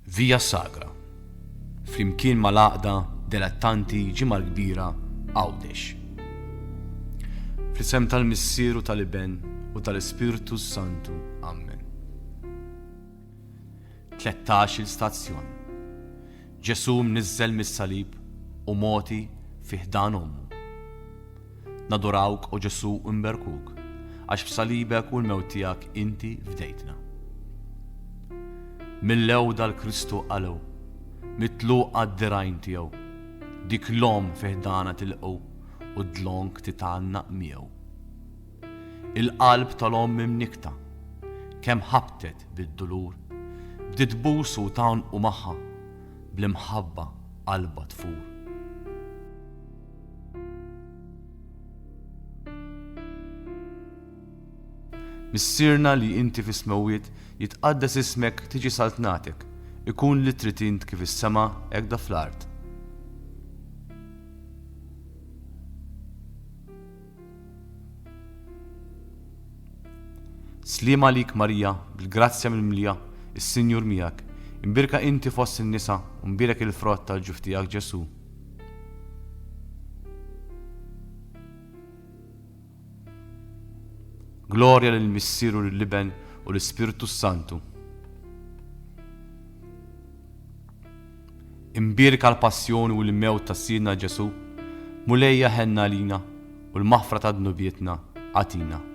Via Sagra. Flimkien mal-għaqda dilettanti ġimgħa kbira Għawdex. Fl-isem tal-Missieru tal-Iben u tal-Ispiritu Santu. Amen. 13 stazzjon. Ġesu mniżżel mis-salib u moti fi ħdan ommu. Nadurawk o Ġesu imberkuk, għax b'salibek u l-mewt tiegħek inti fdejtna. Mill-ewda l-Kristu għalew, mitluq għad-dirajn tiegħu, dik l-om fi ħdana tilqgħu u d-lonk titgħannaq miegħu. Il-qalb tal-om mimnikta, kemm ħabtet bid-dulur, bdiet tbusu u tgħanqu magħha, bl-imħabba qalbha tfur. Missierna li inti fis-smewwiet jitqaddes ismek tiġi saltnatek, ikun li trid int kif is-sema hekk da fl-art. Sliema lik Marija, bil-grazzja mill-mlija, is-Sinjur miegħek, imbirka inti fost in-nisa u mbirek il-frott tal-ġuf tiegħek Ġesu. Glorja lill-Missieru lill-Iben u l-Ispiritu Santu. Imbirka l-passjoni u l-mewt ta' Sidna Ġesu, mulejja ħenna lina u l-maħfra ta' dnubietna għatina.